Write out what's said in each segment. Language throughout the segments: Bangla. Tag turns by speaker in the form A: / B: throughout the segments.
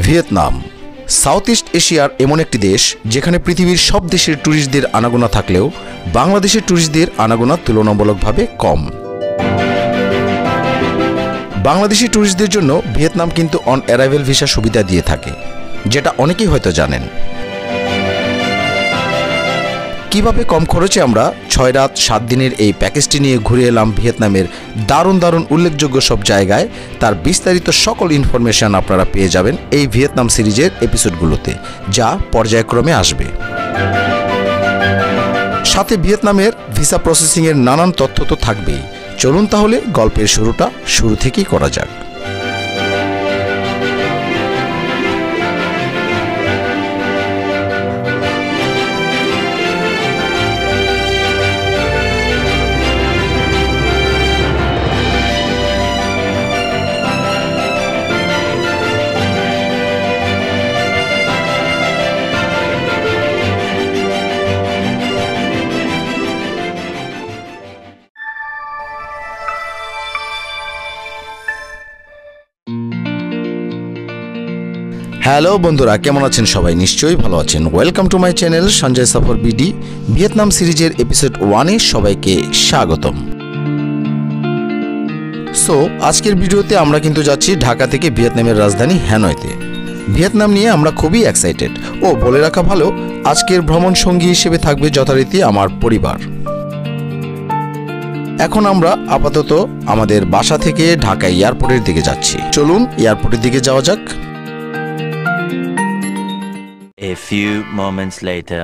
A: ভিয়েতনাম সাউথ ইস্ট এশিয়ার এমন একটি দেশ যেখানে পৃথিবীর সব দেশের ট্যুরিস্টদের আনাগোনা থাকলেও বাংলাদেশের ট্যুরিস্টদের আনাগোনা তুলনামূলকভাবে কম। বাংলাদেশি ট্যুরিস্টদের জন্য ভিয়েতনাম কিন্তু অন অ্যারাইভেল ভিসা সুবিধা দিয়ে থাকে, যেটা অনেকেই হয়তো জানেন। কিভাবে কম খরচে আমরা 6 রাত 7 দিনের এই প্যাকেজটি নিয়ে ঘুরে এলাম ভিয়েতনামের দারুণ দারুণ উল্লেখযোগ্য সব জায়গায়, তার বিস্তারিত সকল ইনফরমেশন আপনারা পেয়ে যাবেন এই ভিয়েতনাম সিরিজের এপিসোডগুলোতে, যা পর্যায়ক্রমে আসবে। সাথে ভিয়েতনামের ভিসা প্রসেসিংয়ের নানান তথ্য তো থাকবেই। চলুন তাহলে গল্পের শুরুটা শুরু থেকেই করা যাক। হ্যালো বন্ধুরা, কেমন আছেন সবাই? নিশ্চয়ই ভালো আছেন। Welcome to my channel Sanjay সফর বিডি। ভিয়েতনাম সিরিজের এপিসোড 1-এ সবাইকে স্বাগতম। সো আজকের ভিডিওতে আমরা কিন্তু যাচ্ছি ঢাকা থেকে ভিয়েতনামের রাজধানী হ্যানয়তে। ভিয়েতনাম নিয়ে আমরা খুবই এক্সাইটেড। ও বলে রাখা ভালো, আজকের ভ্রমণ সঙ্গী হিসেবে থাকবে যথারীতি আমার পরিবার। এখন আমরা আপাতত আমাদের বাসা থেকে ঢাকা এয়ারপোর্টের দিকে যাচ্ছি। চলুন এয়ারপোর্টের দিকে যাওয়া যাক।
B: A few moments later.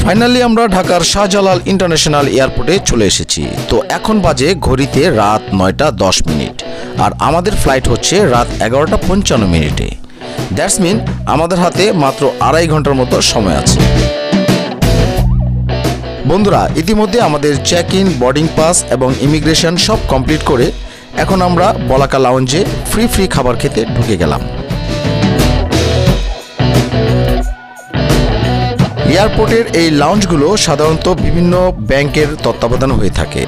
A: Finally আমরা ঢাকার শাহজালাল ইন্টারন্যাশনাল এয়ারপোর্টে চলে এসেছি। তো এখন বাজে ঘড়িতে রাত 9:10 আর আমাদের ফ্লাইট হচ্ছে রাত 11:55। দ্যাটস মিন আমাদের হাতে মাত্র 2.5 ঘন্টার মতো সময় আছে। বন্ধুরা, ইতিমধ্যে আমাদের চেক ইন, বোর্ডিং পাস এবং ইমিগ্রেশন সব কমপ্লিট করে এখন আমরা বলাকা লাউঞ্জে ফ্রি খাবার খেতে ঢুকে গেলাম। এয়ারপোর্টের এই লাউঞ্জগুলো সাধারণত বিভিন্ন ব্যাংকের তত্ত্বাবধানে হয়ে থাকে।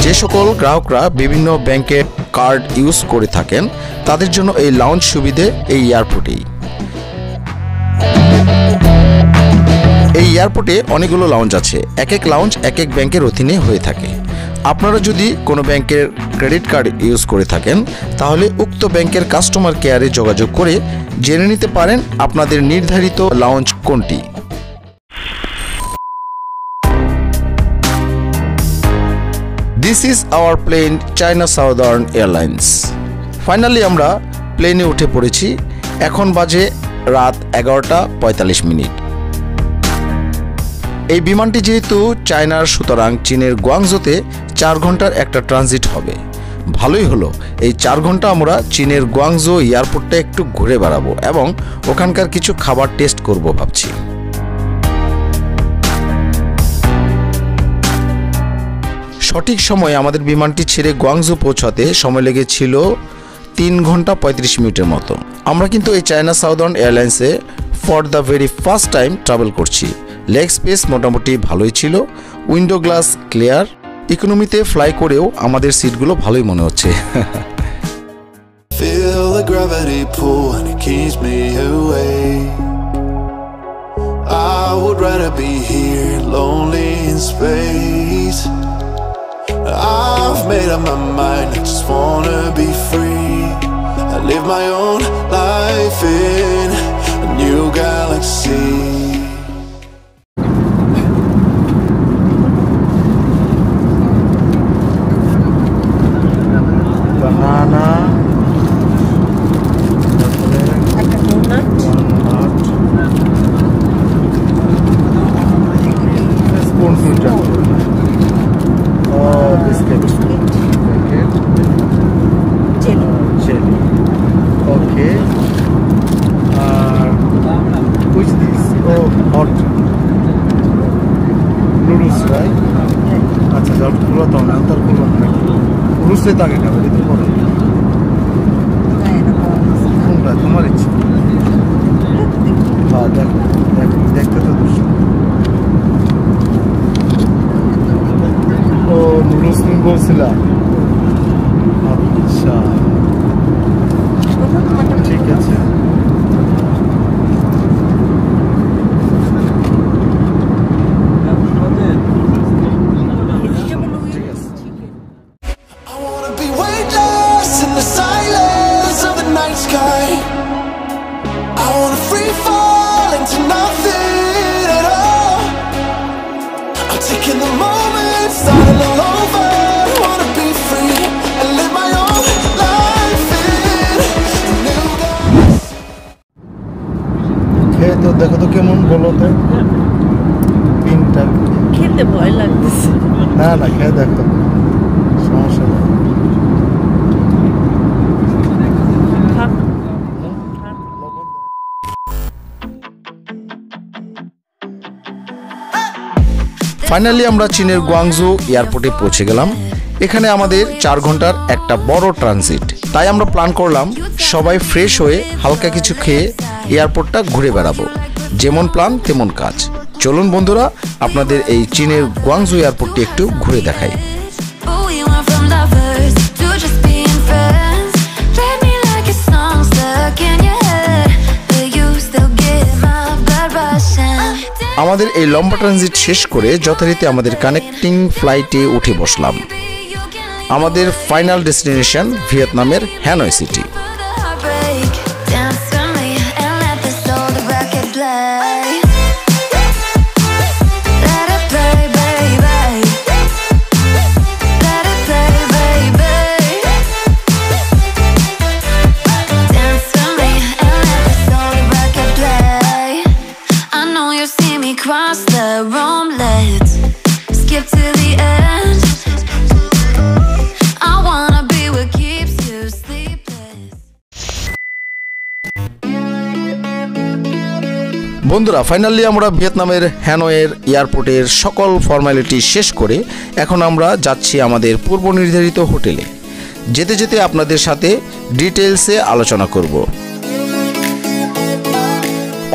A: যে সকল গ্রাহকরা বিভিন্ন ব্যাংকের কার্ড ইউজ করে থাকেন তাদের জন্য এই লাউঞ্জ সুবিধে এই এয়ারপোর্টেই। এই এয়ারপোর্টে অনেকগুলো লাউঞ্জ আছে। এক এক লাউঞ্জ এক এক ব্যাংকের অধীনে হয়ে থাকে। আপনারা যদি কোনো ব্যাংকের ক্রেডিট কার্ড ইউজ করে থাকেন তাহলে উক্ত ব্যাংকের কাস্টমার কেয়ারে যোগাযোগ করে জেনে নিতে পারেন আপনাদের নির্ধারিত লাউঞ্জ কোনটি। This is our plane, China Southern Airlines. Finally আমরা প্লেনে উঠে পড়েছি। এখন বাজে রাত 11:45। এই বিমানটি যেহেতু চায়নার, সুতরাং চীনের গুয়াংজোতে 4 ঘন্টার একটা ট্রানজিট হবে। ভালোই হলো, এই 4 ঘন্টা আমরা চীনের গুয়াংজো এয়ারপোর্টটা একটু ঘুরে বেড়াবো এবং ওখানকার কিছু খাবার টেস্ট করব ভাবছি। সঠিক সময়ে আমাদের বিমানটি ছেড়ে গুয়াংজো পৌঁছাতে সময় লেগেছিল 3 ঘন্টা 35 মিনিটের মতো। আমরা কিন্তু এই চায়না সাউদার্ন এয়ারলাইন্সে for the very first time travel করছি। লেগ স্পেস মোটামুটি ভালোই ছিল, উইন্ডো গ্লাস ক্লিয়ার। ইকোনমিতে ফ্লাই করেও আমাদের সিটগুলো ভালোই মনে হচ্ছে।
C: Feel the gravity pull and it keeps me away. I would rather be here, lonely in space. I've made up my mind, I just wanna be free. I live my own life in a new galaxy.
A: Banana, spoonful jam, biscuit, jelly. Okay. Which is this? Oh, hot noodles, right? अच्छा जब पूरा तो ना अंतर पूरा ना पुरुष से ताकि क्या बोले तो बोलो कौन रहा तुम्हारे ची हाँ देखते तो दूसरे ओ noodles में बहुत सिला
D: আচ্ছা ঠিক আছে।
C: I wanna be weightless in the silence of the night sky. I wanna free fall into nothing at all. I'm taking the moment, starting all over. Wanna be free and live my own life in new days.
D: খেয়ে তো দেখো তো কেমন বলো তো, তিনটা
E: খেতে ভয় লাগতেছে।
D: না না খেয়ে দেখো, সমস্যা নেই।
A: ফাইনালি আমরা চীনের গুয়াংজু এয়ারপোর্টে পৌঁছে গেলাম। এখানে আমাদের 4 ঘন্টার একটা বড় ট্রানজিট, তাই আমরা প্ল্যান করলাম সবাই ফ্রেশ হয়ে হালকা কিছু খেয়ে এয়ারপোর্টটা ঘুরে বেড়াবো। যেমন প্ল্যান তেমন কাজ। চলুন বন্ধুরা, আপনাদের এই চীনের গুয়াংজু এয়ারপোর্টটি একটু ঘুরে দেখাই।
F: We went from lovers to just being friends. Play me like a song stuck in your head. But you still get my blood rushing.
A: আমাদের এই লম্বা ট্রানজিট শেষ করে যথারীতি আমাদের কানেক্টিং ফ্লাইটে উঠে বসলাম। আমাদের ফাইনাল ডেস্টিনেশন ভিয়েতনামের Hanoi city.
F: For the heartbreak, dance with me and let this old record play. Let it play, baby. Let it play, baby. Dance with me and let this old record play. I know you see me cross the room. Let's skip to the end. I wanna be what keeps you sleepless.
A: বন্ধুরা, ফাইনালি আমরা ভিয়েতনামের হ্যানয়ের এয়ারপোর্টের সকল ফর্মালিটি শেষ করে এখন আমরা যাচ্ছি আমাদের পূর্ব নির্ধারিত হোটেলে। যেতে যেতে আপনাদের সাথে ডিটেলসে আলোচনা করব।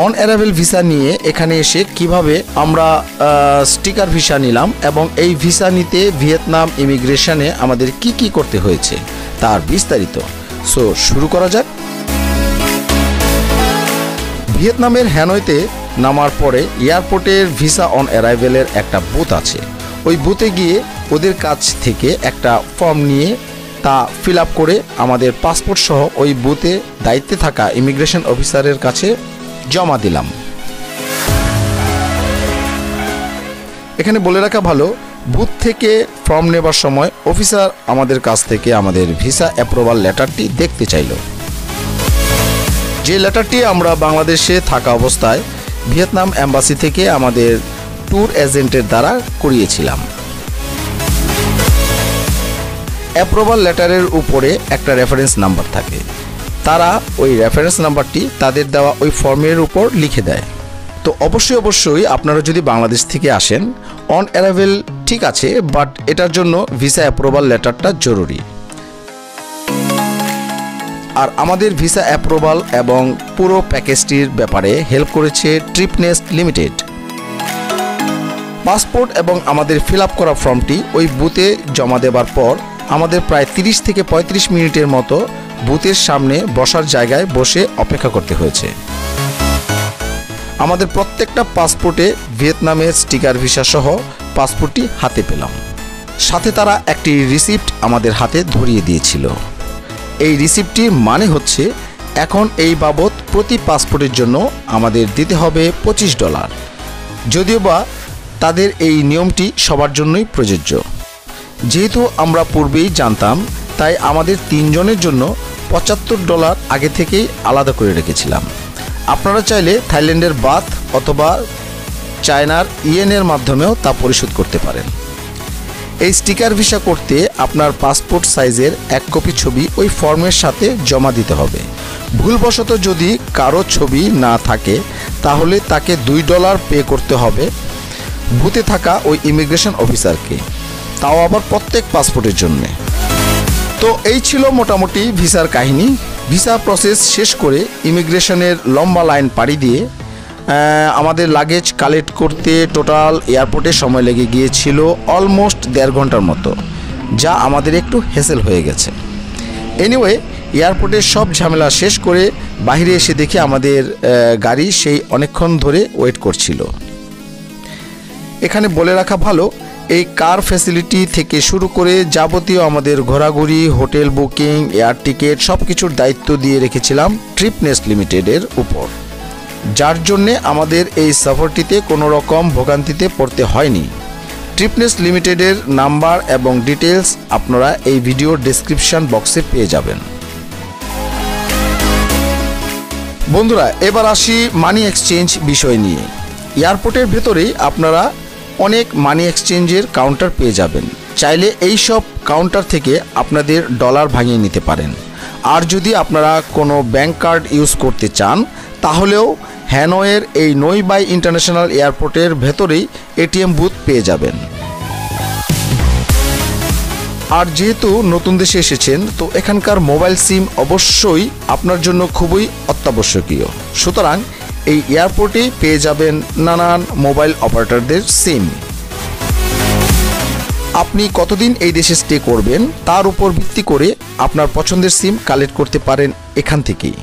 A: অন অ্যারাইভেল ভিসা নিয়ে এখানে এসে কিভাবে আমরা স্টিকার ভিসা নিলাম এবং এই ভিসা নিতে ভিয়েতনাম ইমিগ্রেশনে আমাদের কি কি করতে হয়েছে তার বিস্তারিত। সো শুরু করা যাক। ভিয়েতনামের হ্যানয়তে নামার পরে এয়ারপোর্টের ভিসা অন অ্যারাইভেলের একটা বুথ আছে। ওই বুথে গিয়ে ওদের কাছ থেকে একটা ফর্ম নিয়ে তা ফিল আপ করে আমাদের পাসপোর্ট সহ ওই বুথে দায়িত্বে থাকা ইমিগ্রেশন অফিসারের কাছে জমা দিলাম। এখানে বলে রাখা ভালো, বুথ থেকে ফর্ম নেবার সময় অফিসার আমাদের কাছ থেকে আমাদের ভিসা অ্যাপ্রুভাল লেটারটি দেখতে চাইল। যে লেটারটি আমরা বাংলাদেশে থাকা অবস্থায় ভিয়েতনাম এম্বাসি থেকে আমাদের ট্যুর এজেন্টের দ্বারা করিয়েছিলাম। অ্যাপ্রুভাল লেটারের উপরে একটা রেফারেন্স নাম্বার থাকে, তারা ওই রেফারেন্স নাম্বারটি তাদের দেওয়া ওই ফর্মের উপর লিখে দেয়। তো অবশ্যই আপনারা যদি বাংলাদেশ থেকে আসেন, অন অ্যারাইভেল ঠিক আছে, বাট এটার জন্য ভিসা অ্যাপ্রুভাল লেটারটা জরুরি। আর আমাদের ভিসা অ্যাপ্রুভাল এবং পুরো প্যাকেজটির ব্যাপারে হেল্প করেছে ট্রিপনেস্ট লিমিটেড। পাসপোর্ট এবং আমাদের ফিল আপ করা ফর্মটি ওই বুথে জমা দেবার পর আমাদের প্রায় 30 থেকে 35 মিনিটের মতো বুথের সামনে বসার জায়গায় বসে অপেক্ষা করতে হয়েছে। আমাদের প্রত্যেকটা পাসপোর্টে ভিয়েতনামের স্টিকার ভিসা সহ পাসপোর্টটি হাতে পেলাম। সাথে তারা একটি রিসিপ্ট আমাদের হাতে ধরিয়ে দিয়েছিল। এই রিসিপ্টটির মানে হচ্ছে এখন এই বাবদ প্রতি পাসপোর্টের জন্য আমাদের দিতে হবে $25। যদিও বা তাদের এই নিয়মটি সবার জন্যই প্রযোজ্য। যেহেতু আমরা পূর্বেই জানতাম, তাই আমাদের 3 জনের জন্য $75 আগে থেকেই আলাদা করে রেখেছিলাম। আপনারা চাইলে থাইল্যান্ডের বাথ অথবা চায়নার ইয়েনের মাধ্যমেও তা পরিশোধ করতে পারেন। এই স্টিকার ভিসা করতে আপনার পাসপোর্ট সাইজের 1 কপি ছবি ওই ফর্মের সাথে জমা দিতে হবে। ভুলবশত যদি কারো ছবি না থাকে তাহলে তাকে $2 পে করতে হবে বুথে থাকা ওই ইমিগ্রেশন অফিসারকে, তাও আবার প্রত্যেক পাসপোর্টের জন্য। তো এই ছিল মোটামুটি ভিসার কাহিনী। ভিসা প্রসেস শেষ করে ইমিগ্রেশনের লম্বা লাইন পাড়ি দিয়ে আমাদের লাগেজ কালেক্ট করতে টোটাল এয়ারপোর্টে সময় লেগে গিয়েছিল অলমোস্ট 1.5 ঘন্টার মতো, যা আমাদের একটু হেসেল হয়ে গেছে। এনিওয়ে, এয়ারপোর্টের সব ঝামেলা শেষ করে বাইরে এসে দেখি আমাদের গাড়ি সেই অনেকক্ষণ ধরে ওয়েট করছিল। এখানে বলে রাখা ভালো, এই কার ফ্যাসিলিটি থেকে শুরু করে যাবতীয় আমাদের ঘোরাঘুরি, হোটেল বুকিং, এয়ার টিকিট সব কিছুর দায়িত্ব দিয়ে রেখেছিলাম ট্রিপনেস লিমিটেডের উপর, যার জন্যে আমাদের এই সফরটিতে কোনো রকম ভোগান্তিতে পড়তে হয়নি। ট্রিপনেস লিমিটেডের নাম্বার এবং ডিটেলস আপনারা এই ভিডিওর ডেসক্রিপশন বক্সে পেয়ে যাবেন। বন্ধুরা, এবার আসি মানি এক্সচেঞ্জ বিষয় নিয়ে। এয়ারপোর্টের ভেতরেই আপনারা অনেক মানি এক্সচেঞ্জের কাউন্টার পেয়ে যাবেন। চাইলে এই সব কাউন্টার থেকে আপনাদের ডলার ভাঙিয়ে নিতে পারেন। আর যদি আপনারা কোনো ব্যাংক কার্ড ইউজ করতে চান তাহলেও হ্যানয়ের এই নই বাই ইন্টারন্যাশনাল এয়ারপোর্টের ভেতরেই এটিএম বুথ পেয়ে যাবেন। আর যেহেতু নতুন দেশে এসেছেন, তো এখানকার মোবাইল সিম অবশ্যই আপনার জন্য খুবই অত্যাবশ্যকীয়। সুতরাং এই এয়ারপোর্টেই পেয়ে যাবেন নানান মোবাইল অপারেটরদের সিম। আপনি কতদিন এই দেশে স্টে করবেন তার উপর ভিত্তি করে আপনার পছন্দের সিম কালেক্ট করতে পারেন এখান থেকেই।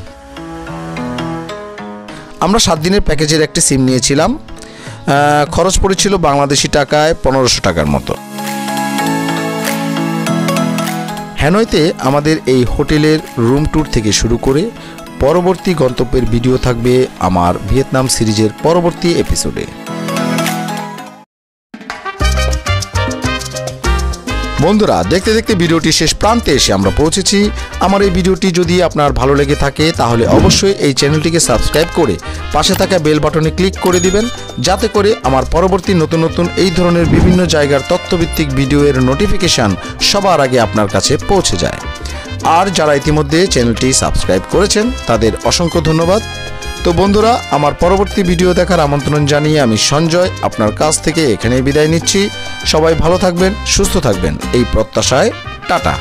A: আমরা 7 দিনের প্যাকেজের একটি সিম নিয়েছিলাম। খরচ পড়েছিল বাংলাদেশি টাকায় 1500 টাকার মতো। হ্যানয়তে আমাদের এই হোটেলের রুম ট্যুর থেকে শুরু করে পরবর্তী গন্তব্যের ভিডিও থাকবে আমার ভিয়েতনাম সিরিজের পরবর্তী এপিসোডে। বন্ধুরা, দেখতে দেখতে ভিডিওটি শেষ প্রান্তে এসে আমরা পৌঁছেছি। আমার এই ভিডিওটি যদি আপনার ভালো লেগে থাকে তাহলে অবশ্যই এই চ্যানেলটিকে সাবস্ক্রাইব করে পাশে থাকা বেল বাটনে ক্লিক করে দিবেন, যাতে করে আমার পরবর্তী নতুন নতুন এই ধরনের বিভিন্ন জায়গার তথ্যভিত্তিক ভিডিওর নোটিফিকেশান সবার আগে আপনার কাছে পৌঁছে যায়। আর যারা ইতিমধ্যে চ্যানেলটি সাবস্ক্রাইব করেছেন তাদের অসংখ্য ধন্যবাদ। তো বন্ধুরা, আমার পরবর্তী ভিডিও দেখার আমন্ত্রণ জানিয়ে আমি সঞ্জয় আপনার কাছ থেকে এখানেই বিদায় নিচ্ছি। সবাই ভালো থাকবেন, সুস্থ থাকবেন এই প্রত্যাশায়। টাটা।